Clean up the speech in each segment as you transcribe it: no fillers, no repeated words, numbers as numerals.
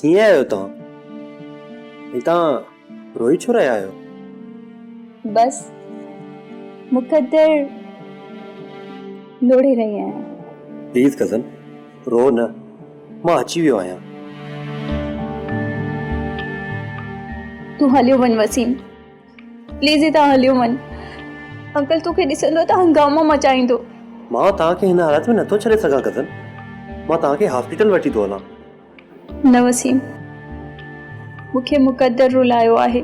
किए आयो ता इता रोई छो रहा आयो? बस मुकद्दर लोड़ी रही हैं। प्लीज कजन रो न, मां अची वियो आया। तू हलियो वन वसीम, प्लीज इता हलियो वन। अंकल तोखे ॾिसंदो त हंगामो मचाईंदो। मां ताके हिन हालत में नथो छॾे सघां कजन, मां ताके हॉस्पिटल वठी तो हलां। न वसीम, मुखे मुकद्दर रुलायो आहे।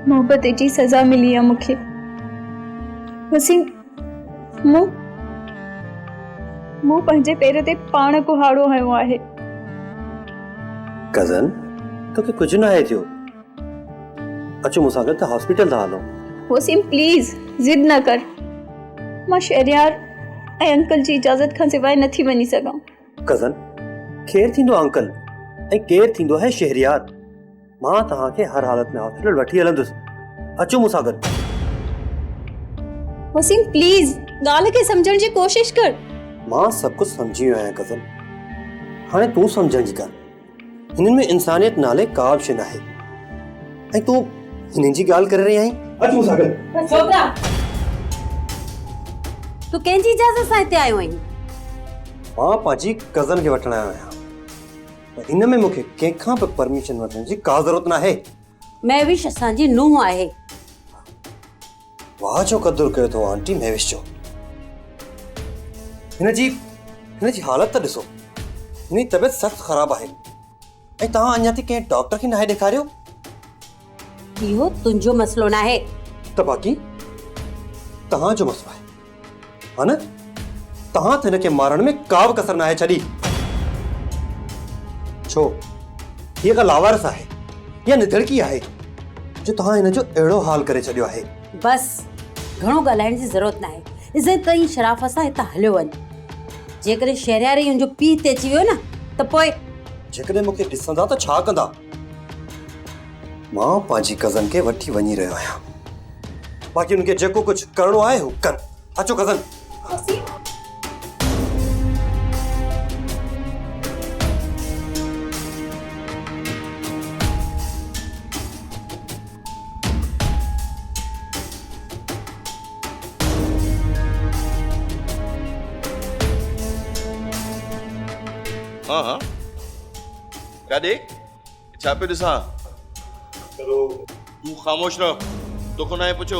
मोहब्बत जी सजा मिली है मुखे। वसीम, मूं पंहिंजे पेर ते पाण कुहाड़ो हयो आहे। कजन तोखे कुछ न आहे थियो, अचो मूंसां गॾु त हॉस्पिटल था हलो। वसीम प्लीज जिद न कर, मां शहरियार ऐं अंकल जी इजाज़त खां सिवाय नथी वञी सघां। कजन केर थींदो अंकल ऐं केर थींदो है शहरियार? मां तव्हांखे हर हालत में हॉस्पिटल वठी हलंदुसि, अचो मूंसां गॾु। वसीम प्लीज ॻाल्हि खे सम्झण जी कोशिश कर। मां सब कुछ समझी वियो आहियां कजन, हाणे तूं समझण जी कर। हिननि में इंसानियत नाले का बि शइ न आहे ऐं तूं हिननि जी ॻाल्हि करे रही आहीं। अच मूंसां गॾु। छोकरा, तू कंहिंजी इजाज़त सां हिते आयो आहीं? मां पंहिंजी कज़न खे वठण आयो आहियां, इन में मूंखे कंहिंखां बि परमिशन वठण जी का ज़रूरत न आहे। महविश असांजी नुंहुं आहे। वाह जो क़दुरु कयो अथव आंटी महविश जो। हिनजी हालत त ॾिसो, हिन जी तबियत सख़्त ख़राब आहे ऐं तव्हां अञा ताईं कंहिं डॉक्टर खे नाहे ॾेखारियो। इहो तुंहिंजो मसलो न आहे त बाक़ी तव्हांजो मसलो आहे, हा न? तव्हां त हिनखे मारण में का बि कसर न आहे छॾी। छो हीअ का लावारिस आहे या निधड़की आहे जो तव्हां हिनजो अहिड़ो हाल करे छॾियो आहे? बस घणो ॻाल्हाइण जी ज़रूरत न आहे। इज़त ऐं शराफ़त सां हितां हलियो वञ। जेकॾहिं शहरियारी हुनजो पीउ ते अची वियो न त पोइ जेकॾहिं मूंखे ॾिसंदा त छा कंदा? मां पंहिंजी कज़न खे वठी वञी रहियो आहियां, बाक़ी हुनखे जेको कुझु करिणो आहे हू कर। अचो कज़न। हाँ हाँ क्या देख छा पे ॾिसां? चलो तू ख़ामोश रहो, तोखे न पुछो,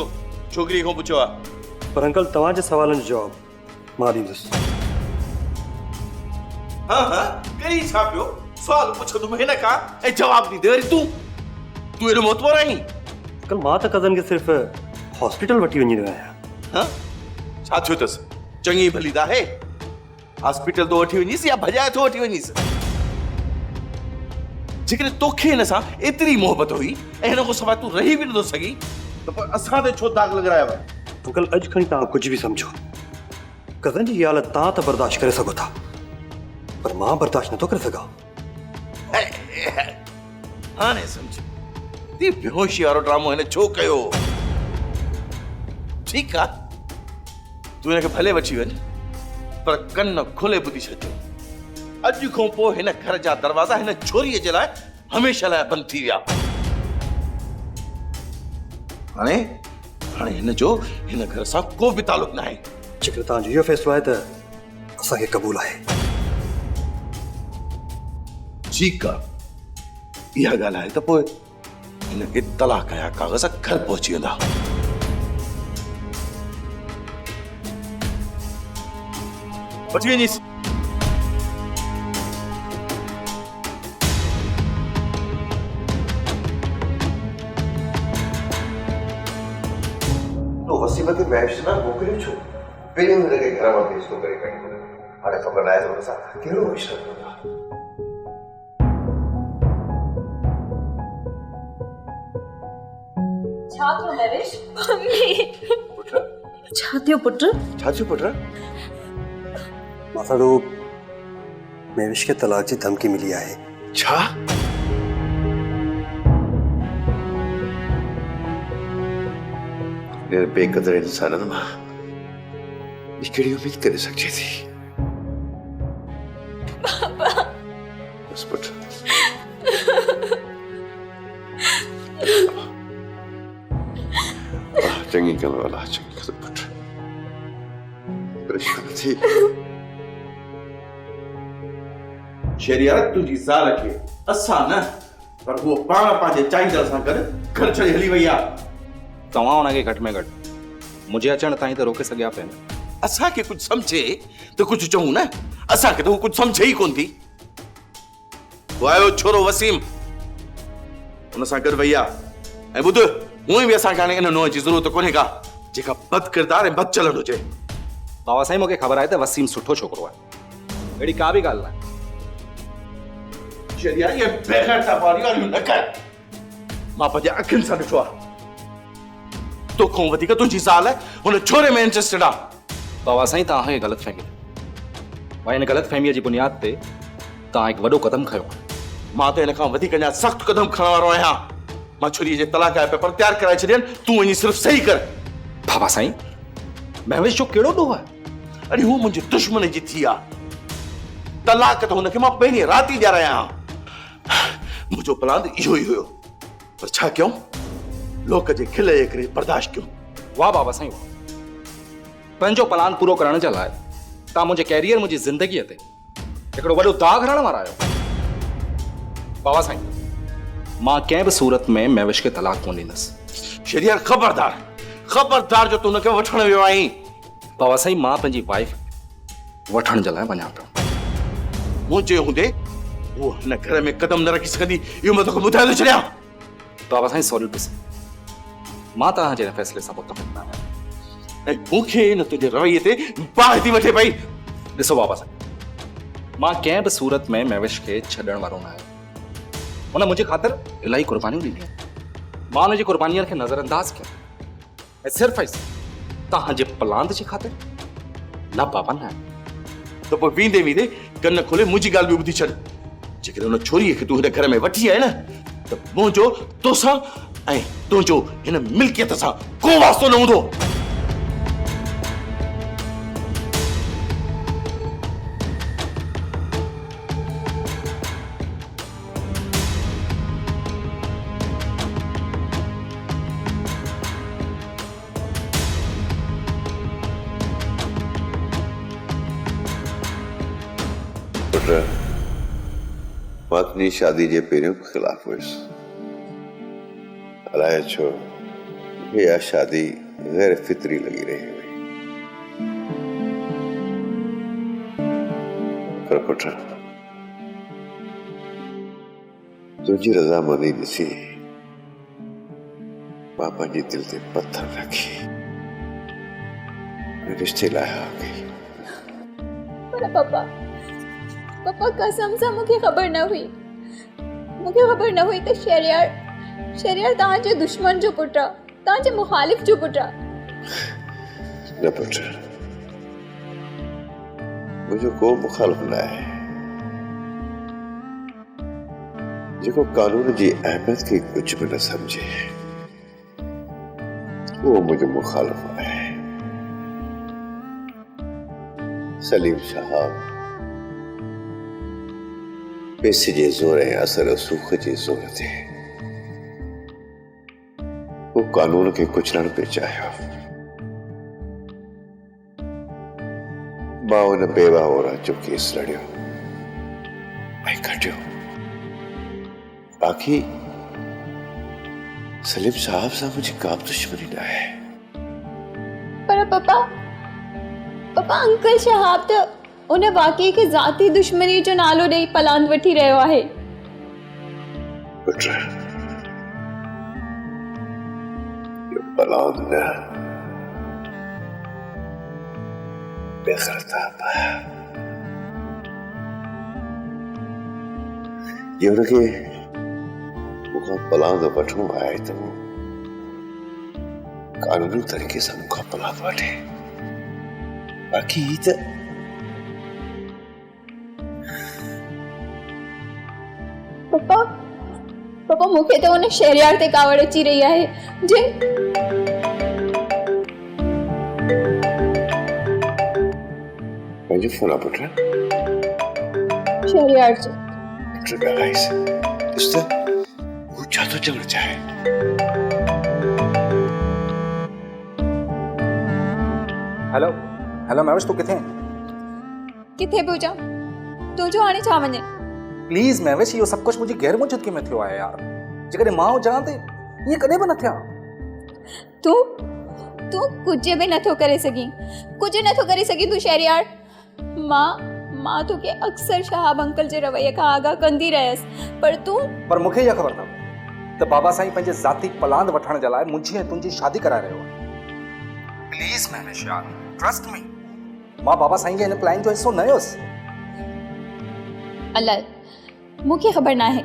छोकिरी खां पुछो आहे। पर अंकल तव्हांजे सवालनि जो जवाब मां ॾींदुसि। हाँ हाँ करी छा पियो? सवाल पुछंदुमि हिन खां ऐं जवाब ॾींदे वरी तूं एॾो मोतबर आहीं? अंकल मां त कज़न खे सिर्फ़ु हॉस्पिटल वठी वञी रहियो आहियां। हाँ छा थियो अथसि? चङी भली त आहे, हॉस्पिटल तो वठी वञीसि या भॼाए थो वठी वञीसि? जेकॾहिं तोखे हिन सां एतिरी मोहबत हुई ऐं हिन खां सवाइ तूं रही बि नथो सघीं त पोइ असां ते छो दाग़ लॻायो आहे? अंकल अॼु खणी तव्हां कुझु बि सम्झो, कज़न जी हालत तव्हां त बर्दाश्त करे सघो था, पर मां बर्दाश्त नथो करे सघां। हाणे सम्झ, ती बेहोशी वारो ड्रामो हिन छो कयो? ठीकु आहे, तूं हिनखे भले वठी वञ, पर कन खोले ॿुधी छॾिजो। अॼु खां पोइ हिन घर जा दरवाज़ा हिन छोरीअ जे लाइ हमेशह लाइ बंदि थी विया। हाणे हिन जो हिन घर सां को बि तालुक न आहे। जेकर तव्हांजो इहो फ़ैसिलो आहे त असांखे क़बूल आहे। ठीकु आहे, इहा ॻाल्हि आहे त पोइ हिनखे तलाक जा काग़ज़ घर पहुची वेंदा। वठी वञीसि। वसीम खे महविश न मोकिलियो छो? पहिरियों हिनखे घर मां बेइज़्ज़तो करे खणी वियो, हाणे ख़बर न आहे त हुन सां कहिड़ो रिश्तो कंदा। छा थियो महविश? मम्मी छा थियो पुट? छा थियो पुट? मासाड़ो महविश खे तलाक जी धमकी मिली आहे। छा? बेक़दर इंसाननि मां कहिड़ी उम्मीद करे सघिजे थी? बस पुट, चंगी कल वाला चंगी कल पुट परेशान थी शहरियार तुझी ज़ाल खे असां न पर वो पाण पंहिंजे चाहींदड़ सां गॾु घर छॾे हली वई आहे। तव्हां हुनखे घटि में घटि मुंहिंजे अचण ताईं त रोके सघिया पिया न। असांखे कुझु सम्झे त कुझु चऊं न, असांखे त हू कुझु सम्झे ई कोन थी। वो आयो छोरो वसीम हुन सां गॾु वई आहे ऐं ॿुध हूअं बि असांखे हाणे इन नोह जी ज़रूरत कोन्हे का जेका बद किरदार ऐं बद चलण हुजे। बाबा साईं मूंखे ख़बर आहे त वसीम सुठो छोकिरो आहे, अहिड़ी का बि ॻाल्हि न आहे। शहरियार ये बेगैरता वारी वारियूं न कर। मां पंहिंजे अखियुनि सां ॾिठो आहे तोखां वधीक तुंहिंजी ज़ाल हुन छोरे में इंटरेस्टेड आहे। बाबा साईं तव्हांखे ग़लतफ़हमी आहे। हिन ग़लतफ़हमीअ जी बुनियाद ते तव्हां हिकु वॾो क़दम खयो आहे। मां त हिन खां वधीक अञा सख़्तु क़दम खणण वारो आहियां। मां छुरीअ जे तलाक जा पेपर तयारु कराए छॾियनि, तूं वञी सिर्फ़ु सही कर। बाबा साईं महविश जो कहिड़ो ॾोह आहे? अरे हू मुंहिंजे दुश्मन जी थी आहे। तलाक त हुनखे मां पहिरीं राति ई ॾियारायां हा। मुंहिंजो प्लान इहो ई हुयो, पर छा कयूं, लोक जे खिल जे करे बर्दाश्त कयूं। वाह बाबा साईं वाह। पंहिंजो प्लान पूरो करण जे लाइ तव्हां मुंहिंजे कैरियर, मुंहिंजी ज़िंदगीअ ते हिकिड़ो वॾो दाग़ हणण वारा आहियो। बाबा साईं मां कंहिं बि सूरत में महविश खे तलाक कोन ॾींदुसि। शहरियार ख़बरदार, ख़बरदार जो तूं हुनखे वठण वियो आहीं। बाबा साईं मां पंहिंजी वाइफ वठण जे लाइ वञा पियो। मूं चयो हूंदे वो हिन घर में कदम न रखी सघंदी, इहो मां तोखे ॿुधाए थो छॾियां। बाबा साईं सॉरी टू से मां तव्हांजे हिन फ़ैसिले सां मुतफ़िक़ न आहियां। ऐं मूंखे हिन तुंहिंजे रवैये ते बाहि थी वठे पई। ॾिसो बाबा साईं मां कंहिं बि सूरत में महविश खे छॾण वारो न आहियां। हुन मुंहिंजे ख़ातिर इलाही क़ुर्बानियूं ॾिनियूं, मां हुनजी क़ुर्बानीअ खे नज़रअंदाज़ कयो ऐं सिर्फ़ु तव्हांजे प्लान जी ख़ातिर न बाबा न। त पोइ वेंदे वेंदे कन खोले मुंहिंजी ॻाल्हि बि ॿुधी छॾ। जेकॾहिं हुन छोरीअ खे तूं हिन घर में वठी आहे न त मुंहिंजो तोसां ऐं तुंहिंजो हिन मिल्कियत सां को वास्तो न हूंदो। मां तुंहिंजी शादी जे पहिरियों ख़िलाफ़ हुयुसि। अलाए छो मूंखे इहा शादी गैर फितरी लॻी रही हुई। पर पुट तुंहिंजी रज़ामंदी ॾिसी मां पंहिंजी दिलि ते पत्थर रखी रिश्ते लाइ हा कई। पर पापा कसम सां मूंखे ख़बर न हुई त शहरियार तव्हांजे दुश्मन जो पुटु आहे, तव्हांजे मुखालिफ़ जो पुटु आहे। न पुट मुंहिंजो को मुखालिफ़ न आहे। जेको कानून जी अहमियत खे कुझु बि न सम्झे उहो मुंहिंजो मुखालिफ़ आहे। सलीम साहब पैसे जे ज़ोर ऐं असर सूख जे ज़ोर ते वो कानून खे कुचलण पे चाहियो। मां हुन बेवा औरत जो केस लड़ियो ऐं खटियो। बाक़ी सलीम साहब सां मुंहिंजी का बि दुश्मनी न आहे। पर पापा अंकल शहाब त उन वाक़ई खे ज़ाती दुश्मनी जो नालो ॾेई पलांद वठी रहियो आहे। पुट ये पलांद न बेखरताब है। ये हुनखे मूंखां पलांद वठणो आहे त वो कानूनी तरीक़े सां मूंखां पलांद वठे। बाक़ी त पापा मूंखे त हुन शहरियार ते कावड़ अची रही आहे जे पंहिंजो फोन आहे पुट। शहरियार जो पुट ॻाल्हाइस ॾिस त हू छा थो चवणु चाहे। हेलो हेलो मैविश तू किथे किथे बि हुजां तुंहिंजो हाणे छा वञे? प्लीज मैविश इहो सभु कुझु मुंहिंजी गैर मौजूदगी में थियो आहे यार। जेकॾहिं मां हुजां त ईअं कॾहिं बि न थिया। तूं तूं कुझु बि नथो करे सघीं, कुझु नथो करे सघीं तूं शहरयार। मां तोखे अक्सर शहाब अंकल जे रवैये खां आगाह कंदी रहियसि, पर मूंखे इहा ख़बर अथव त बाबा साईं पंहिंजे ज़ाती पलांद वठण जे लाइ मुंहिंजी ऐं तुंहिंजी शादी कराए रहियो आहे। प्लीज मैविश यार, ट्रस्ट मी, मां बाबा साईं जे हिन प्लान जो हिसो न हुयुसि। अलाए, मूंखे ख़बर न आहे।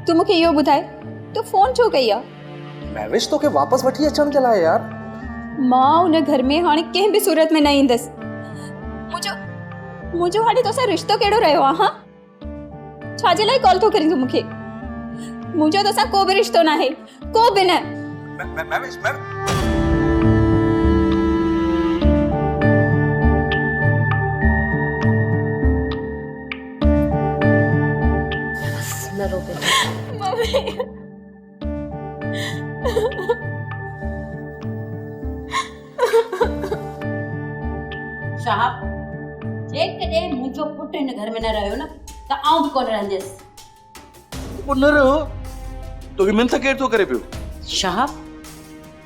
तूं मूंखे इहो ॿुधाए, तूं फ़ोन छो कई आहे? मैविश तोखे वापसि वठी अचण जे लाइ यार। मां उन घर में हाणे कंहिं बि सूरत में न ईंदसि। मुंहिंजो हाणे तोसां रिश्तो कहिड़ो रहियो आहे? हा, छाजे लाइ कॉल थो करीं तूं मूंखे? मुंहिंजो तोसां को बि रिश्तो न आहे, को बि न। मैविश न रो बेटा। शाहब, जेकॾहिं मुंहिंजो पुटु हिन घर में न रहियो न त आउं बि कोन रहंदसि। पोइ न रहो, तोखे मिंथ केरु थो करे पियो? शाहब,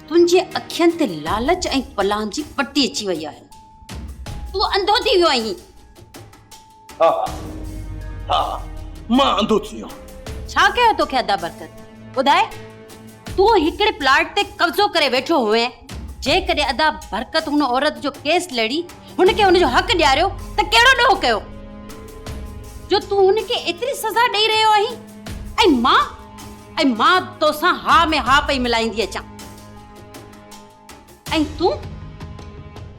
तुंहिंजे अखियुनि ते लालच ऐं पलान जी पटी अची वई आहे। तूं अंधो थी वियो आहीं। हा हा, मां अंधो थी वियो। छा कयो तोखे अदा बरकत? ॿुधाए, तूं हिकिड़े प्लाट ते कब्ज़ो करे वेठो हुए। जेकॾहिं अदा बरकत हुन औरत जो केस लड़ी, हुनखे हुनजो हक़ ॾियारियो त कहिड़ो ॾोह कयो जो तूं हुनखे एतिरी सज़ा ॾेई रहियो आहीं? ऐं मां तोसां हा में हा पई मिलाईंदी अचां। ऐं तूं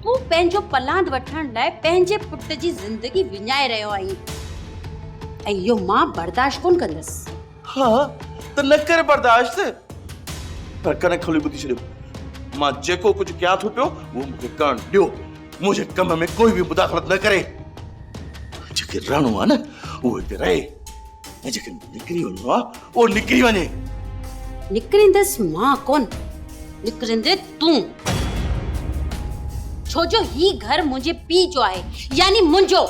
पंहिंजो पलांद वठण लाइ पंहिंजे पुट जी ज़िंदगी विञाए रहियो आहीं। ऐं इहो मां बर्दाश्त कोन कंदसि। हा त न करे बर्दाश्त, पर कने खोली ॿुधी छॾियो। मां जेको कुझु कयां थो पियो उहो मूंखे करणु ॾियो। मुंहिंजे कम में कोई बि मुदाख़लत न करे। जेके रहणो आहे न उहो हिते रहे, ऐं जेके निकिरी वञिणो आहे उहो निकिरी वञे। निकिरंदसि मां कोन, निकिरंदे तूं। छो जो ही घर मुंहिंजे पीउ जो आहे, यानी मुंहिंजो।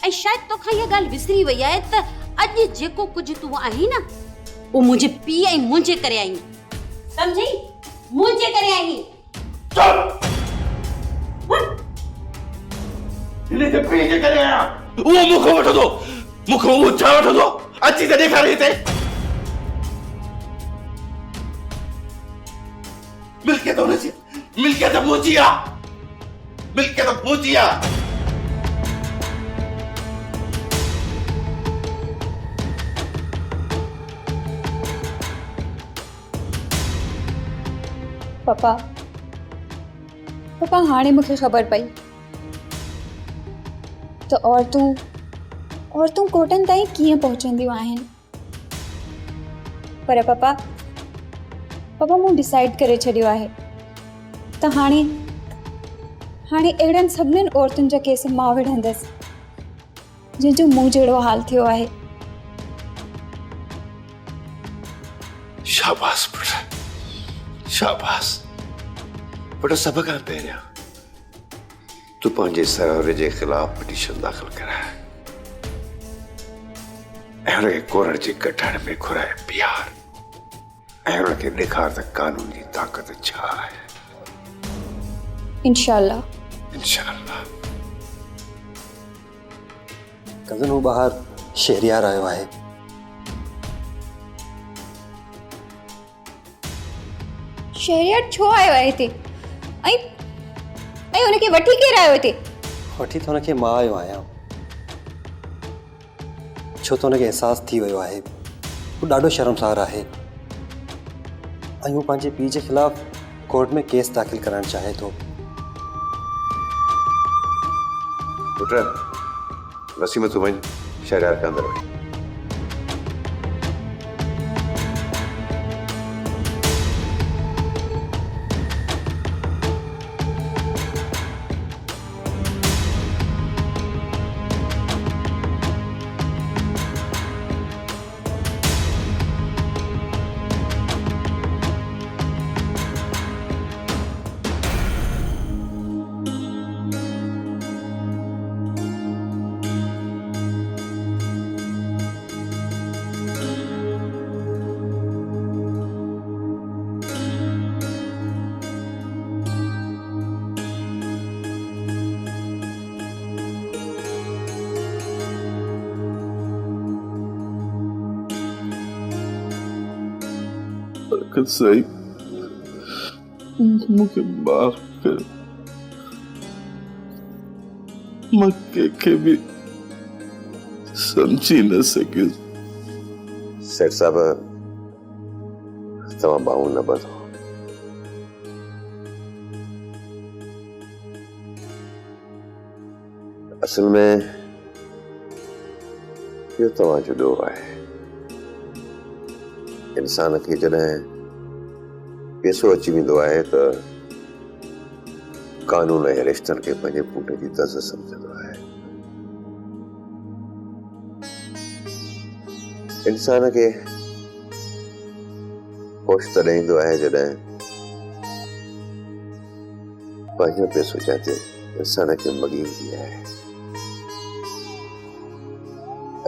ऐं शायदि तोखां इहा ॻाल्हि विसरी वई आहे त अॼु जेको कुझु तूं आहीं न, उहो मुंहिंजे पीउ ऐं मुंहिंजे करे आहीं। सम्झी? मुंहिंजे करे आहीं। हिनखे पीउ जे करे आहियां, उहो मूंखे वठंदो। मूंखे उहो छा वठंदो? अची त ॾेखारे हिते। मिल्कियत हुनजी, मिल्कियत मुंहिंजी आहे, मिल्कियत मुंहिंजी आहे। पापा हाणे मूंखे ख़बर पई त औरतूं कोटनि ताईं कीअं पहुचंदियूं आहिनि। पर पापा मूं डिसाइड करे छॾियो आहे त हाणे अहिड़नि सभिनीनि औरतुनि जा केस मां विढ़ंदसि जंहिंजो मूं जहिड़ो हाल थियो आहे। शाबाश पुट, शाबाश पुट। सभ खां पहिरियां तूं पंहिंजे सहुरे जे ख़िलाफ़ पिटीशन दाख़िल कराए ऐं हुनखे कोरड़ जे गठाण में घुराए प्यार ऐं हुनखे ॾेखार त कानून जी ताक़त छा आहे। इंशाअल्लाह। कज़न हू ॿाहिरि शहरियार आयो आहे। शहरियार छो आयो आहे हिते? ऐं हुनखे वठी केरु आयो हिते? वठी त हुनखे मां आयो आहियां, छो त हुनखे अहसासु थी वियो आहे हू ॾाढो शर्मसार आहे ऐं हू पंहिंजे पीउ जे ख़िलाफ़ कोर्ट में केस दाख़िल करणु चाहे थो। पुट वसीम तूं वञ शहरियार के अंदरि वञ। बरकत साई मुझे माफ कर। मैं के भी समझी न सके। सेठ साहब तव्हां बाहूं न ॿधो। असल में इहो तव्हांजो ॾोह आहे। इंसान खे जॾहिं पैसो अची वेंदो आहे त कानून ऐं रिश्तनि खे पंहिंजे पुट जी दज़ सम्झंदो आहे। इंसान खे होश तॾहिं ईंदो आहे जॾहिं पंहिंजो पैसो जिते इंसान खे मॻी ईंदी आहे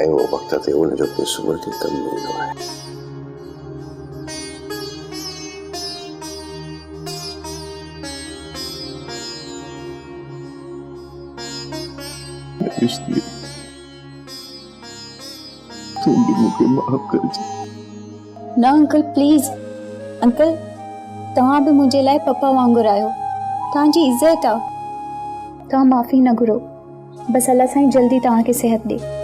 ऐं उहो वक़्त ते उनजो पैसो उनखे कम में ईंदो आहे। तुम भी मुझे माफ कर दो। न अंकल प्लीज, अंकल तव्हां बि मुंहिंजे लाइ पप्पा वांगुरु आहियो। तव्हांजी इज़त आहे। तव्हां माफ़ी न घुरो। बस अल्लाह साईं जल्दी तव्हांखे सिहत ॾे।